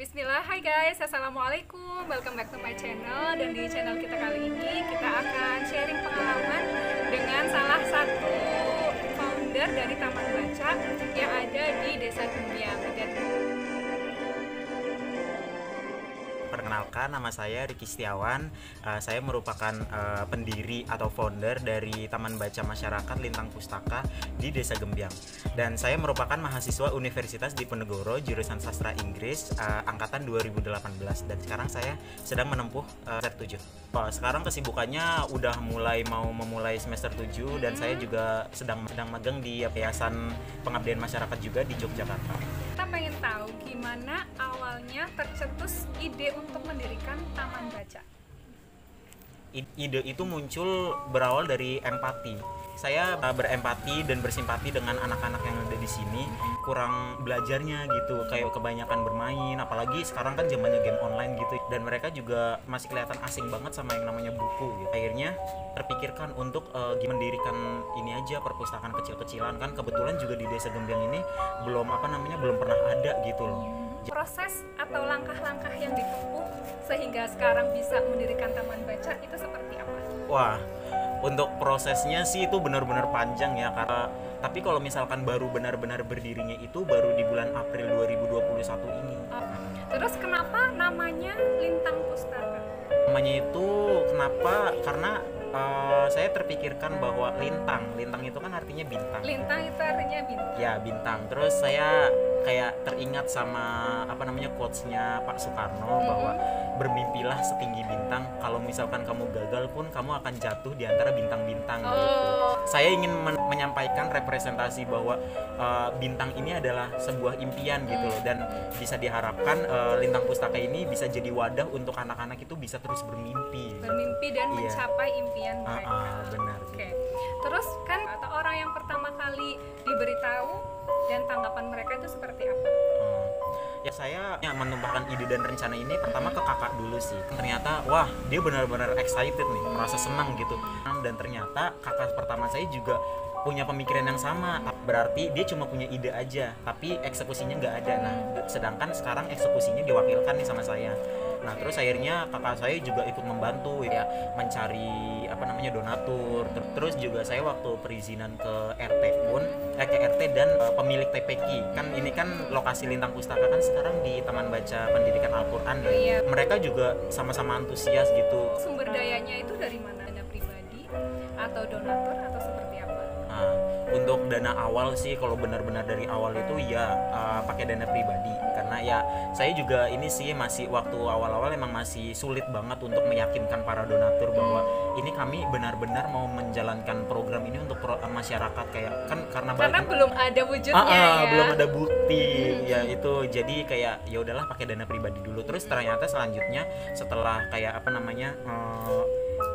Bismillah, hai guys, assalamualaikum, welcome back to my channel. Dan di channel kita kali ini kita akan sharing pengalaman dengan salah satu founder dari Taman Baca yang ada di Desa Gembiang. Perkenalkan, nama saya Riki Setiawan. Saya merupakan pendiri atau founder dari Taman Baca Masyarakat Lintang Pustaka di Desa Gembiang. Dan saya merupakan mahasiswa Universitas Diponegoro jurusan Sastra Inggris angkatan 2018. Dan sekarang saya sedang menempuh semester 7. Sekarang kesibukannya udah mau memulai semester 7 dan saya juga sedang magang di Yayasan Pengabdian Masyarakat juga di Yogyakarta. Kita pengen tahu gimana awalnya tercetus ide untuk mendirikan Taman Baca. Ide itu muncul berawal dari empati. Saya berempati dan bersimpati dengan anak-anak yang ada di sini. Kurang belajarnya gitu, kayak kebanyakan bermain, apalagi sekarang kan zamannya game online gitu. Dan mereka juga masih kelihatan asing banget sama yang namanya buku gitu. Akhirnya terpikirkan untuk mendirikan ini aja, perpustakaan kecil-kecilan. Kan kebetulan juga di Desa Gembiang ini belum pernah ada gitu loh. Proses atau langkah-langkah yang ditempuh sehingga sekarang bisa mendirikan Taman Baca itu seperti apa? Wah, untuk prosesnya sih itu benar-benar panjang ya, karena tapi kalau misalkan baru benar-benar berdirinya itu baru di bulan April 2021 ini. Terus kenapa namanya Lintang Pustaka? Namanya itu kenapa? Karena saya terpikirkan bahwa lintang itu kan artinya bintang. Lintang itu artinya bintang. Ya, bintang. Terus saya kayak teringat sama quotes-nya Pak Soekarno bahwa bermimpilah setinggi bintang, kalau misalkan kamu gagal pun kamu akan jatuh di antara bintang-bintang gitu. Saya ingin menyampaikan representasi bahwa bintang ini adalah sebuah impian gitu loh, dan bisa diharapkan Lintang Pustaka ini bisa jadi wadah untuk anak-anak itu bisa terus bermimpi dan mencapai impian mereka. Benar. Oke. Terus kan atau orang yang pertama kali diberitahu dan tanggapan mereka itu seperti apa? Ya, saya menumpahkan ide dan rencana ini pertama ke kakak dulu sih. Ternyata wah, dia benar-benar excited nih, merasa senang gitu. Dan ternyata kakak pertama saya juga punya pemikiran yang sama. Berarti dia cuma punya ide aja, tapi eksekusinya nggak ada. Nah, sedangkan sekarang eksekusinya diwakilkan nih sama saya. Nah, terus akhirnya kakak saya juga ikut membantu ya, mencari donatur. Terus juga saya waktu perizinan ke RT pun ke RT dan pemilik TPQ. Kan ini kan lokasi Lintang Pustaka kan sekarang di Taman Baca Pendidikan Al-Qur'an ya. Iya. Mereka juga sama-sama antusias gitu. Sumber dayanya itu dari mana? Dana pribadi atau donatur atau seperti apa? Nah, untuk dana awal sih kalau benar-benar dari awal itu ya pakai dana pribadi, karena ya saya juga ini sih masih waktu awal-awal emang masih sulit banget untuk meyakinkan para donatur bahwa ini kami benar-benar mau menjalankan program ini untuk masyarakat, kayak kan karena belum ada wujudnya ya. Belum ada bukti ya itu, jadi kayak ya udahlah pakai dana pribadi dulu. Terus ternyata selanjutnya setelah kayak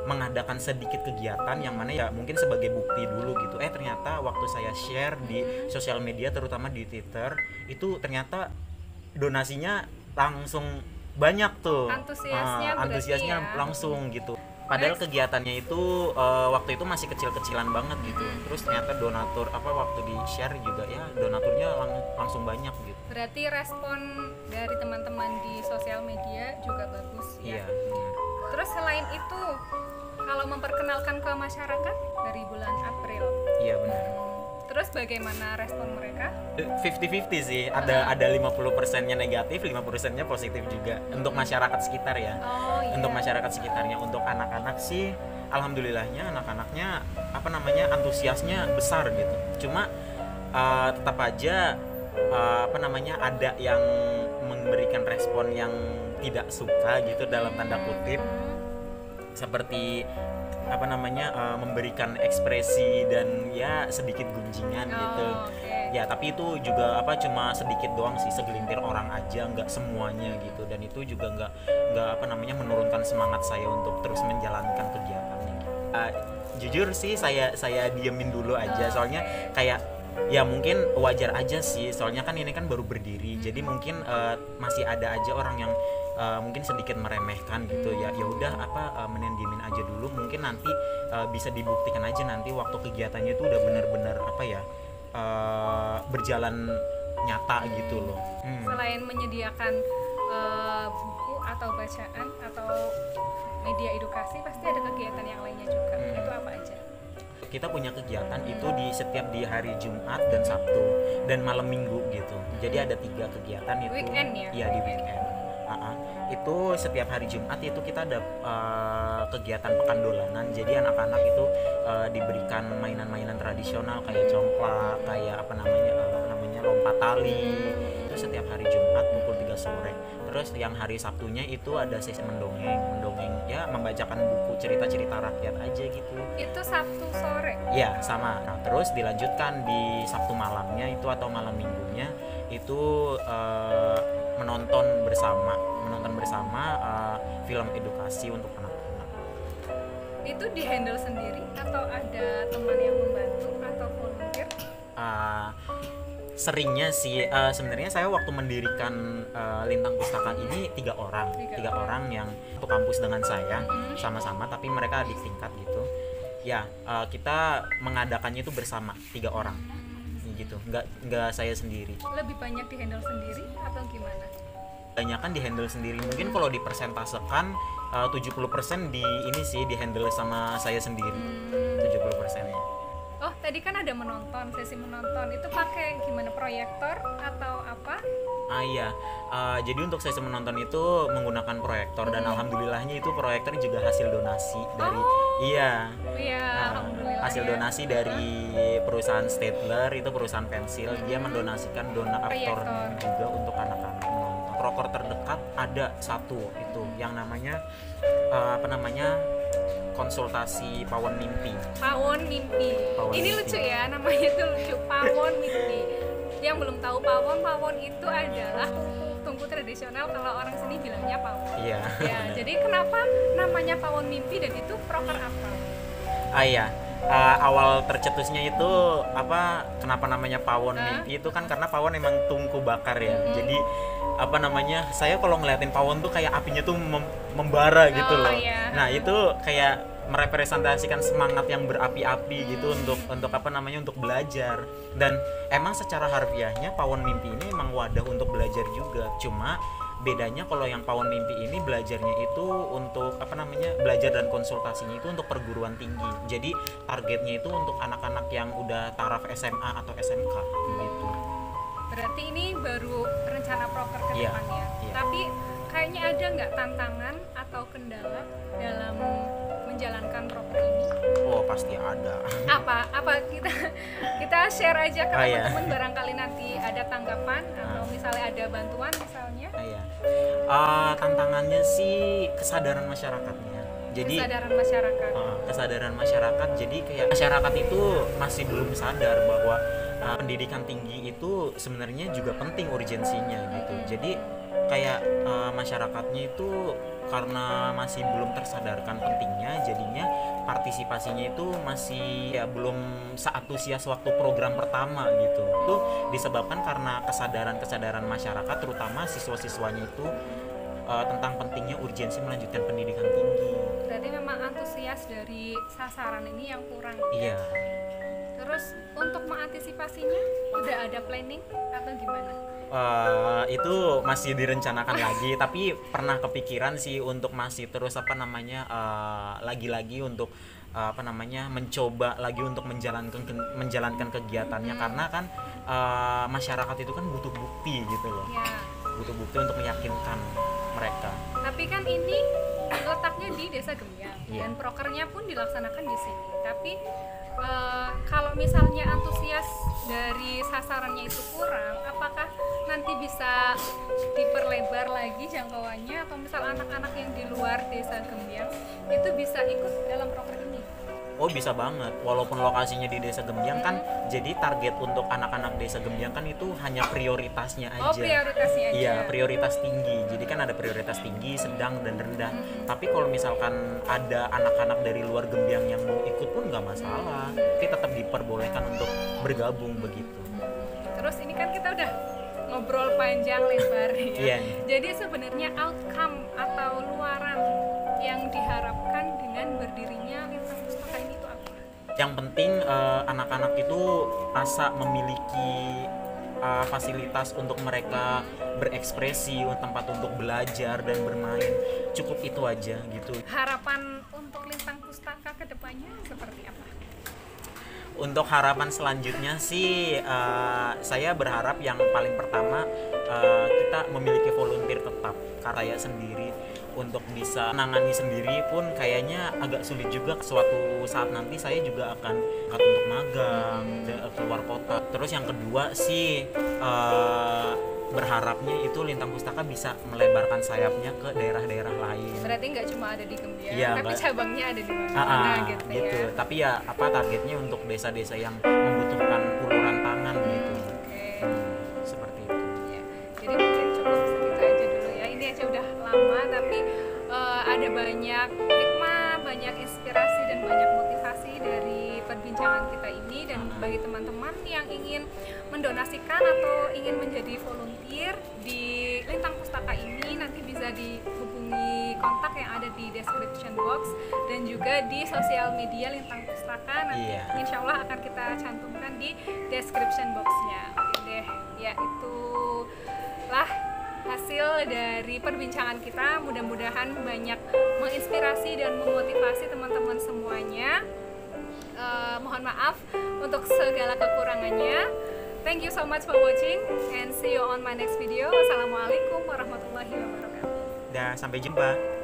mengadakan sedikit kegiatan yang mana ya mungkin sebagai bukti dulu gitu, ternyata waktu saya share di sosial media terutama di Twitter itu ternyata donasinya langsung banyak tuh, antusiasnya ya. Langsung gitu. Padahal kegiatannya itu waktu itu masih kecil-kecilan banget gitu. Terus ternyata donatur waktu di share juga ya donaturnya langsung banyak gitu. Berarti respon dari teman-teman di sosial media juga bagus ya. Iya. Terus selain itu, kalau memperkenalkan ke masyarakat dari bulan April. Iya, benar. Terus bagaimana respon mereka? 50-50 sih, ada 50%-nya negatif, 50%-nya positif juga untuk masyarakat sekitar ya. Untuk masyarakat sekitarnya, untuk anak-anak sih alhamdulillahnya anak-anaknya antusiasnya besar gitu. Cuma tetap aja ada yang memberikan respon yang tidak suka gitu dalam tanda kutip, seperti memberikan ekspresi dan ya sedikit gunjingan gitu. Ya tapi itu juga cuma sedikit doang sih, segelintir orang aja, nggak semuanya gitu. Dan itu juga nggak menurunkan semangat saya untuk terus menjalankan kegiatannya. Jujur sih saya diemin dulu aja, soalnya kayak ya mungkin wajar aja sih, soalnya kan ini kan baru berdiri, jadi mungkin masih ada aja orang yang mungkin sedikit meremehkan gitu ya. Ya udah mending diemin aja dulu, mungkin nanti bisa dibuktikan aja nanti waktu kegiatannya itu udah benar-benar berjalan nyata gitu loh. Selain menyediakan buku atau bacaan atau media edukasi, pasti ada kegiatan yang lainnya juga. Itu apa aja? Kita punya kegiatan itu di hari Jumat dan Sabtu dan malam Minggu gitu. Jadi ada 3 kegiatan itu. Weekend ya? Iya, di weekend. Itu setiap hari Jumat itu kita ada kegiatan pekan dolanan. Jadi anak-anak itu diberikan mainan-mainan tradisional kayak congklak, kayak namanya lompat tali. Itu setiap hari Jumat pukul 3 sore. Terus yang hari Sabtunya itu ada sesi mendongeng ya, membacakan buku cerita-cerita rakyat aja gitu. Itu Sabtu sore? Iya, sama. Nah, terus dilanjutkan di Sabtu malamnya itu atau malam minggunya itu menonton bersama film edukasi untuk anak-anak. Itu di-handle sendiri atau ada teman yang membantu atau volunteer? Seringnya sih sebenarnya saya waktu mendirikan Lintang Pustaka ini tiga orang yang satu kampus dengan saya sama-sama, tapi mereka adik tingkat gitu ya. Kita mengadakannya itu bersama 3 orang gitu, nggak saya sendiri. Lebih banyak di-handle sendiri atau gimana? Banyakan di-handle sendiri, mungkin kalau dipersentasekan 70% di handle sama saya sendiri. 70%-nya. Oh, tadi kan ada sesi menonton. Itu pakai gimana, proyektor atau apa? Iya, jadi untuk sesi menonton itu menggunakan proyektor dan alhamdulillahnya itu proyektor juga hasil donasi dari alhamdulillah hasil ya. donasi dari perusahaan Stadler, itu perusahaan pensil. Dia mendonasikan donatur juga untuk anak-anak menonton. Proker terdekat ada satu itu yang namanya konsultasi Pawon Mimpi. Ini Mimpi. Lucu ya, namanya itu lucu, Pawon Mimpi. Yang belum tahu pawon itu adalah tungku tradisional, kalau orang sini bilangnya pawon. Iya. Ya, jadi kenapa namanya Pawon Mimpi dan itu proker apa? Iya. Awal tercetusnya itu kenapa namanya Pawon Mimpi itu kan karena pawon emang tungku bakar ya. Jadi saya kalau ngeliatin pawon tuh kayak apinya tuh membara gitu loh. Iya. Nah, itu kayak merepresentasikan semangat yang berapi-api gitu untuk belajar. Dan emang secara harfiahnya Pawon Mimpi ini emang wadah untuk belajar juga. Cuma bedanya kalau yang Pawon Mimpi ini belajarnya itu untuk belajar dan konsultasinya itu untuk perguruan tinggi. Jadi targetnya itu untuk anak-anak yang udah taraf SMA atau SMK gitu. Berarti ini baru rencana proker ke depannya. Iya. Tapi kayaknya ada nggak tantangan atau kendala dalam menjalankan proker ini? Oh, pasti ada. Apa kita share aja ke teman-teman, barangkali nanti ada tanggapan atau misalnya ada bantuan misalnya. Tantangannya sih kesadaran masyarakatnya. Jadi kesadaran masyarakat. Jadi kayak masyarakat itu masih belum sadar bahwa pendidikan tinggi itu sebenarnya juga penting urgensinya gitu. Jadi kayak masyarakatnya itu karena masih belum tersadarkan pentingnya, jadinya partisipasinya itu masih belum seantusias waktu program pertama gitu. Itu disebabkan karena kesadaran masyarakat, terutama siswa-siswanya itu tentang pentingnya urgensi melanjutkan pendidikan tinggi. Berarti memang antusias dari sasaran ini yang kurang. Iya. Terus untuk mengantisipasinya udah ada planning atau gimana? Itu masih direncanakan lagi, tapi pernah kepikiran sih untuk masih terus lagi-lagi untuk mencoba lagi untuk menjalankan kegiatannya, karena kan masyarakat itu kan butuh bukti gitu loh. Ya. Butuh bukti untuk meyakinkan mereka. Tapi kan ini letaknya di Desa Gembyang dan Iya. prokernya pun dilaksanakan di sini. Tapi kalau misalnya antusias dari sasarannya itu kurang, apakah nanti bisa diperlebar lagi jangkauannya, atau misal anak-anak yang di luar Desa Gembyang itu bisa ikut dalam proker ini? Oh, bisa banget. Walaupun lokasinya di Desa Gembyang kan, jadi target untuk anak-anak Desa Gembyang kan itu hanya prioritasnya aja. Oh, prioritasnya aja. Iya, prioritas tinggi. Jadi kan ada prioritas tinggi, sedang, dan rendah. Tapi kalau misalkan ada anak-anak dari luar Gembyang yang mau ikut pun nggak masalah. Tapi tetap diperbolehkan untuk bergabung begitu. Terus ini kan kita udah ngobrol panjang lebar ya. Iya. Jadi sebenarnya outcome atau luaran yang diharapkan dengan berdirinya Lintang Pustaka ini itu apa? Yang penting anak-anak itu rasa memiliki fasilitas untuk mereka berekspresi, tempat untuk belajar dan bermain. Cukup itu aja gitu. Harapan untuk Lintang Pustaka ke depannya seperti apa? Untuk harapan selanjutnya sih saya berharap yang paling pertama kita memiliki volunteer tetap. Karena saya sendiri untuk bisa menangani sendiri pun kayaknya agak sulit juga. Suatu saat nanti saya juga akan untuk magang keluar kota. Terus yang kedua sih berharapnya itu Lintang Pustaka bisa melebarkan sayapnya ke daerah-daerah lain. Berarti nggak cuma ada di Gembiang, Iya, tapi nggak- cabangnya ada di mana gitu, gitu. ya. Tapi ya targetnya untuk desa-desa yang membutuhkan uluran tangan gitu. Oke. Seperti itu. Ya, jadi mungkin cukup segitu aja dulu ya. Ini aja udah lama, tapi ada banyak hikmah, banyak inspirasi dan banyak motivasi dari perbincangan kita ini. Dan bagi teman-teman yang ingin mendonasikan atau ingin menjadi volunteer di Lintang Pustaka ini, nanti bisa dihubungi kontak yang ada di description box dan juga di sosial media Lintang Pustaka. Nanti insya Allah akan kita cantumkan di description boxnya. Oke deh, ya itulah hasil dari perbincangan kita. Mudah-mudahan banyak menginspirasi dan memotivasi teman-teman semuanya. Mohon maaf untuk segala kekurangannya. Thank you so much for watching and see you on my next video. Wassalamualaikum warahmatullahi wabarakatuh. Dan sampai jumpa.